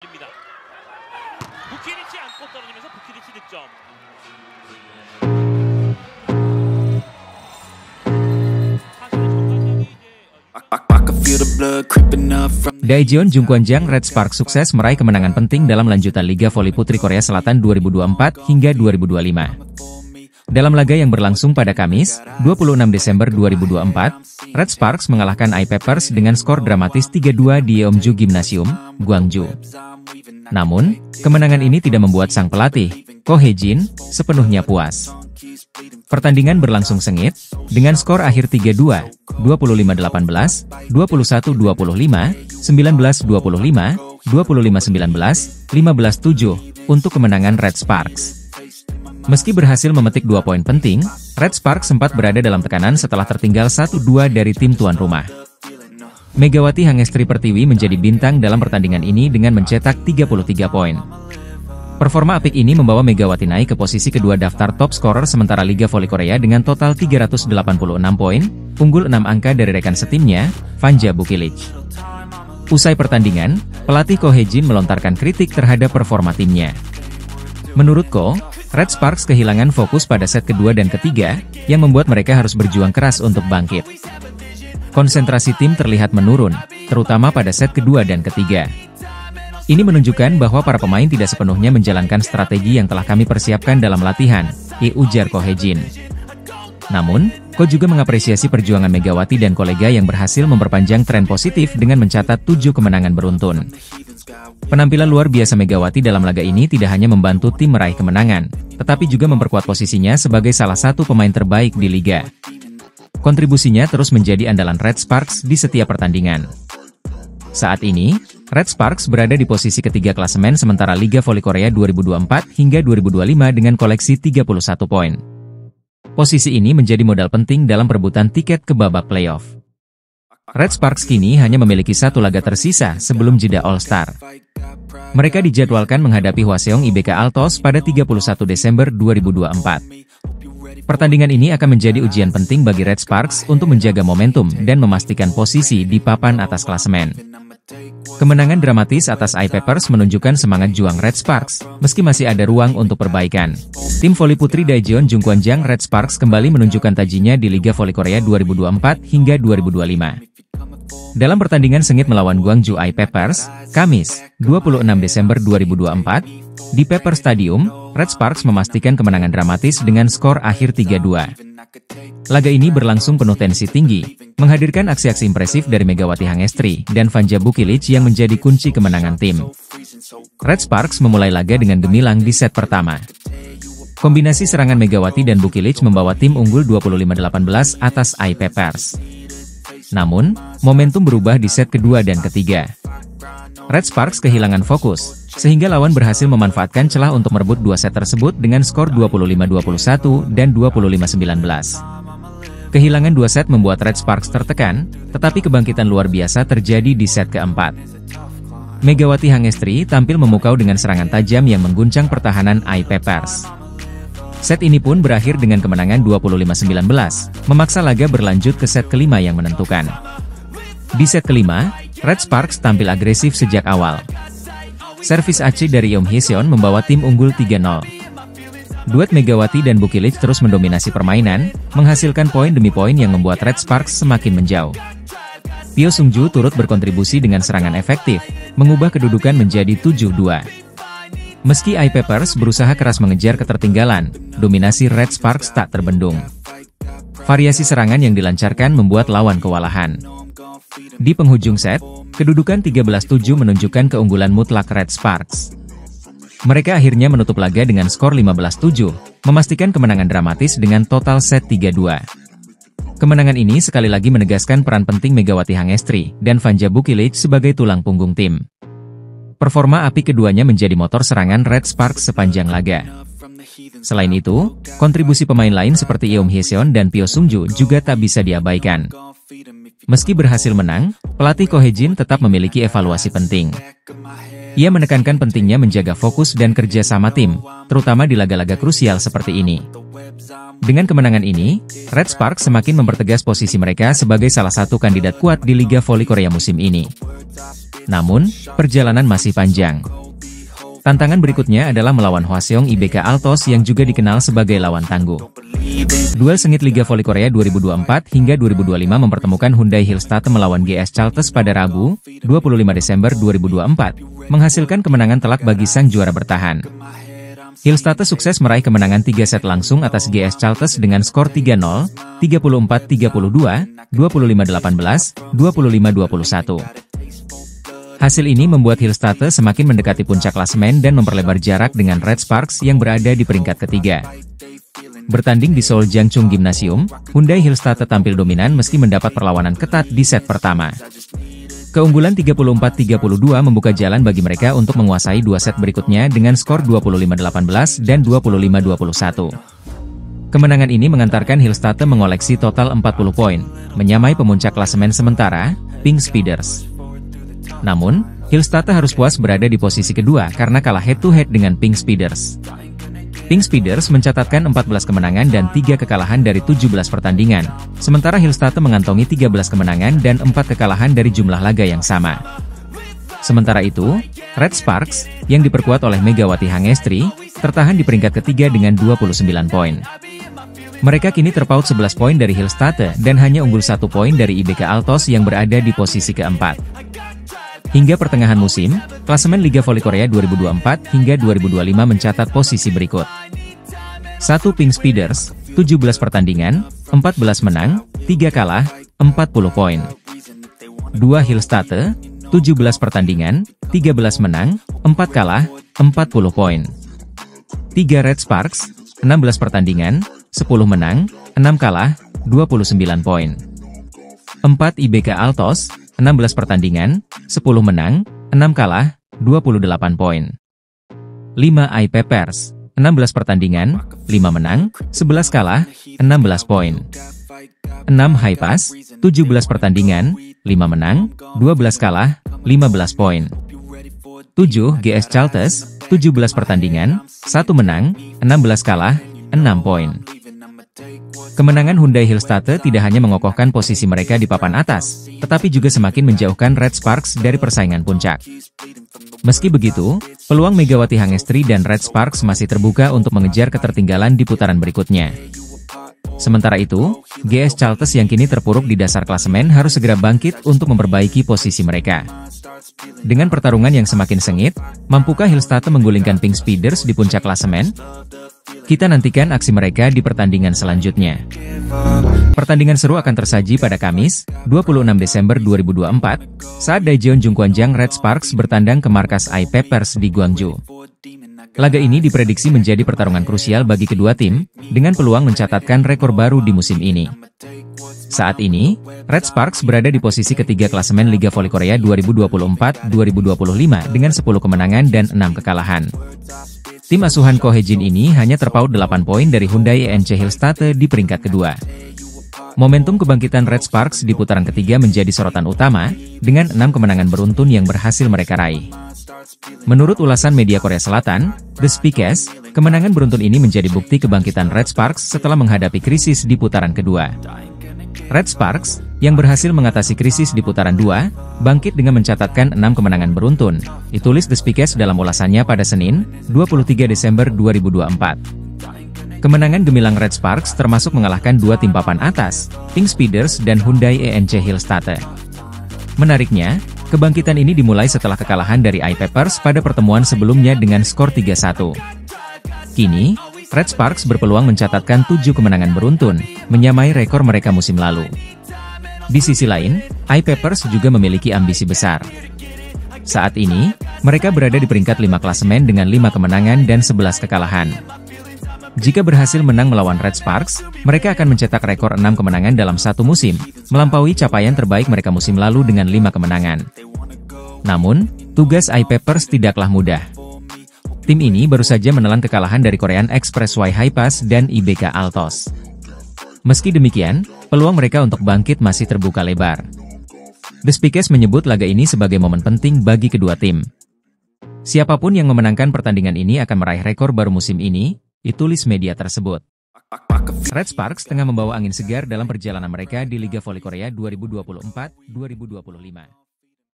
입니다. 부키리치 안고 떨어지면서 부키리치 득점. Daejeon Jungkwanjang Red Sparks sukses meraih kemenangan penting dalam lanjutan Liga Voli Putri Korea Selatan 2024 hingga 2025. Dalam laga yang berlangsung pada Kamis, 26 Desember 2024, Red Sparks mengalahkan I-Peppers dengan skor dramatis 3-2 di Yeomju Gymnasium, Gwangju. Namun, kemenangan ini tidak membuat sang pelatih, Ko Hae-jin, sepenuhnya puas. Pertandingan berlangsung sengit, dengan skor akhir 3-2, 25-18, 21-25, 19-25, 25-19, 15-7, untuk kemenangan Red Sparks. Meski berhasil memetik 2 poin penting, Red Sparks sempat berada dalam tekanan setelah tertinggal 1-2 dari tim tuan rumah. Megawati Hangestri Pertiwi menjadi bintang dalam pertandingan ini dengan mencetak 33 poin. Performa apik ini membawa Megawati naik ke posisi kedua daftar top scorer sementara Liga Voli Korea dengan total 386 poin, unggul 6 angka dari rekan setimnya, Fanja Bukilic. Usai pertandingan, pelatih Ko Hae-jin melontarkan kritik terhadap performa timnya. Menurut Ko, Red Sparks kehilangan fokus pada set kedua dan ketiga, yang membuat mereka harus berjuang keras untuk bangkit. Konsentrasi tim terlihat menurun, terutama pada set kedua dan ketiga. Ini menunjukkan bahwa para pemain tidak sepenuhnya menjalankan strategi yang telah kami persiapkan dalam latihan, ujar Ko Hae-jin. Namun, Ko juga mengapresiasi perjuangan Megawati dan kolega yang berhasil memperpanjang tren positif dengan mencatat 7 kemenangan beruntun. Penampilan luar biasa Megawati dalam laga ini tidak hanya membantu tim meraih kemenangan, tetapi juga memperkuat posisinya sebagai salah satu pemain terbaik di liga. Kontribusinya terus menjadi andalan Red Sparks di setiap pertandingan. Saat ini, Red Sparks berada di posisi ketiga klasemen sementara Liga Voli Korea 2024 hingga 2025 dengan koleksi 31 poin. Posisi ini menjadi modal penting dalam perebutan tiket ke babak playoff. Red Sparks kini hanya memiliki satu laga tersisa sebelum jeda All-Star. Mereka dijadwalkan menghadapi Hwaseong IBK Altos pada 31 Desember 2024. Pertandingan ini akan menjadi ujian penting bagi Red Sparks untuk menjaga momentum dan memastikan posisi di papan atas klasemen. Kemenangan dramatis atas I-Peppers menunjukkan semangat juang Red Sparks, meski masih ada ruang untuk perbaikan. Tim voli putri Daejeon Jungkwanjang Red Sparks kembali menunjukkan tajinya di Liga Voli Korea 2024 hingga 2025. Dalam pertandingan sengit melawan Gwangju I-Peppers, Kamis, 26 Desember 2024, di Pepper Stadium, Red Sparks memastikan kemenangan dramatis dengan skor akhir 3-2. Laga ini berlangsung penuh tensi tinggi, menghadirkan aksi-aksi impresif dari Megawati Hangestri dan Fanja Bukilic yang menjadi kunci kemenangan tim. Red Sparks memulai laga dengan gemilang di set pertama. Kombinasi serangan Megawati dan Bukilic membawa tim unggul 25-18 atas I-Peppers. Namun, momentum berubah di set kedua dan ketiga. Red Sparks kehilangan fokus, sehingga lawan berhasil memanfaatkan celah untuk merebut dua set tersebut dengan skor 25-21 dan 25-19. Kehilangan dua set membuat Red Sparks tertekan, tetapi kebangkitan luar biasa terjadi di set keempat. Megawati Hangestri tampil memukau dengan serangan tajam yang mengguncang pertahanan I-Peppers. Set ini pun berakhir dengan kemenangan 25-19, memaksa laga berlanjut ke set kelima yang menentukan. Di set kelima, Red Sparks tampil agresif sejak awal. Servis aci dari Yeom Hye-seon membawa tim unggul 3-0. Duet Megawati dan Bukilic terus mendominasi permainan, menghasilkan poin demi poin yang membuat Red Sparks semakin menjauh. Pyo Sung-ju turut berkontribusi dengan serangan efektif, mengubah kedudukan menjadi 7-2. Meski I-Peppers berusaha keras mengejar ketertinggalan, dominasi Red Sparks tak terbendung. Variasi serangan yang dilancarkan membuat lawan kewalahan. Di penghujung set, kedudukan 13-7 menunjukkan keunggulan mutlak Red Sparks. Mereka akhirnya menutup laga dengan skor 15-7, memastikan kemenangan dramatis dengan total set 3-2. Kemenangan ini sekali lagi menegaskan peran penting Megawati Hangestri dan Fanja Bukilic sebagai tulang punggung tim. Performa apik keduanya menjadi motor serangan Red Sparks sepanjang laga. Selain itu, kontribusi pemain lain seperti Yeom Hye-seon dan Pyo Sung-ju juga tak bisa diabaikan. Meski berhasil menang, pelatih Ko Hae-jin tetap memiliki evaluasi penting. Ia menekankan pentingnya menjaga fokus dan kerja sama tim, terutama di laga-laga krusial seperti ini. Dengan kemenangan ini, Red Sparks semakin mempertegas posisi mereka sebagai salah satu kandidat kuat di Liga Voli Korea musim ini. Namun, perjalanan masih panjang. Tantangan berikutnya adalah melawan Hwaseong IBK Altos yang juga dikenal sebagai lawan tangguh. Duel sengit Liga Voli Korea 2024 hingga 2025 mempertemukan Hyundai Hillstatte melawan GS Chalters pada Rabu, 25 Desember 2024, menghasilkan kemenangan telak bagi sang juara bertahan. Hillstatte sukses meraih kemenangan 3 set langsung atas GS Chalters dengan skor 3-0, 34-32, 25-18, 25-21. Hasil ini membuat Hillstatte semakin mendekati puncak klasemen dan memperlebar jarak dengan Red Sparks yang berada di peringkat ketiga. Bertanding di Seoul Jangchung Gymnasium, Hyundai Hillstatte tampil dominan meski mendapat perlawanan ketat di set pertama. Keunggulan 34-32 membuka jalan bagi mereka untuk menguasai 2 set berikutnya dengan skor 25-18 dan 25-21. Kemenangan ini mengantarkan Hillstatte mengoleksi total 40 poin, menyamai pemuncak klasemen sementara, Pink Speeders. Namun, Hillstatte harus puas berada di posisi kedua karena kalah head-to-head dengan Pink Speeders. Pink Speeders mencatatkan 14 kemenangan dan 3 kekalahan dari 17 pertandingan, sementara Hillstatte mengantongi 13 kemenangan dan 4 kekalahan dari jumlah laga yang sama. Sementara itu, Red Sparks, yang diperkuat oleh Megawati Hangestri, tertahan di peringkat ketiga dengan 29 poin. Mereka kini terpaut 11 poin dari Hillstatte dan hanya unggul 1 poin dari IBK Altos yang berada di posisi keempat. Hingga pertengahan musim, klasemen Liga Voli Korea 2024 hingga 2025 mencatat posisi berikut. 1 Pink Speeders, 17 pertandingan, 14 menang, 3 kalah, 40 poin. 2 Hillstatte, 17 pertandingan, 13 menang, 4 kalah, 40 poin. 3 Red Sparks, 16 pertandingan, 10 menang, 6 kalah, 29 poin. 4 IBK Altos, 16 pertandingan, 10 menang, 6 kalah, 28 poin. 5 IP Pers, 16 pertandingan, 5 menang, 11 kalah, 16 poin. 6 Hipass, 17 pertandingan, 5 menang, 12 kalah, 15 poin. 7 GS Chalters, 17 pertandingan, 1 menang, 16 kalah, 6 poin. Kemenangan Hyundai Hillstatte tidak hanya mengokohkan posisi mereka di papan atas, tetapi juga semakin menjauhkan Red Sparks dari persaingan puncak. Meski begitu, peluang Megawati Hangestri dan Red Sparks masih terbuka untuk mengejar ketertinggalan di putaran berikutnya. Sementara itu, GS Chalters yang kini terpuruk di dasar klasemen harus segera bangkit untuk memperbaiki posisi mereka. Dengan pertarungan yang semakin sengit, mampukah Hillstatte menggulingkan Pink Speeders di puncak klasemen? Kita nantikan aksi mereka di pertandingan selanjutnya. Pertandingan seru akan tersaji pada Kamis, 26 Desember 2024, saat Daejeon Jungkwanjang Red Sparks bertandang ke markas IP Pers di Gwangju. Laga ini diprediksi menjadi pertarungan krusial bagi kedua tim, dengan peluang mencatatkan rekor baru di musim ini. Saat ini, Red Sparks berada di posisi ketiga klasemen Liga Voli Korea 2024-2025 dengan 10 kemenangan dan 6 kekalahan. Tim asuhan Ko Hye-jin ini hanya terpaut 8 poin dari Hyundai ENC Hillstatte di peringkat kedua. Momentum kebangkitan Red Sparks di putaran ketiga menjadi sorotan utama, dengan 6 kemenangan beruntun yang berhasil mereka raih. Menurut ulasan media Korea Selatan, The Speakers, kemenangan beruntun ini menjadi bukti kebangkitan Red Sparks setelah menghadapi krisis di putaran kedua. Red Sparks, yang berhasil mengatasi krisis di putaran 2, bangkit dengan mencatatkan 6 kemenangan beruntun, ditulis The Speakers dalam ulasannya pada Senin, 23 Desember 2024. Kemenangan gemilang Red Sparks termasuk mengalahkan 2 tim papan atas, Pink Speeders dan Hyundai ENC Hillstatte. Menariknya, kebangkitan ini dimulai setelah kekalahan dari IP Pers pada pertemuan sebelumnya dengan skor 3-1. Kini, Red Sparks berpeluang mencatatkan 7 kemenangan beruntun, menyamai rekor mereka musim lalu. Di sisi lain, IP Pers juga memiliki ambisi besar. Saat ini, mereka berada di peringkat 5 klasemen dengan 5 kemenangan dan 11 kekalahan. Jika berhasil menang melawan Red Sparks, mereka akan mencetak rekor 6 kemenangan dalam satu musim, melampaui capaian terbaik mereka musim lalu dengan 5 kemenangan. Namun, tugas IP Pers tidaklah mudah. Tim ini baru saja menelan kekalahan dari Korean Express Y Hipass dan IBK Altos. Meski demikian, peluang mereka untuk bangkit masih terbuka lebar. The Speakers menyebut laga ini sebagai momen penting bagi kedua tim. Siapapun yang memenangkan pertandingan ini akan meraih rekor baru musim ini, ditulis media tersebut. Red Sparks tengah membawa angin segar dalam perjalanan mereka di Liga Voli Korea 2024-2025.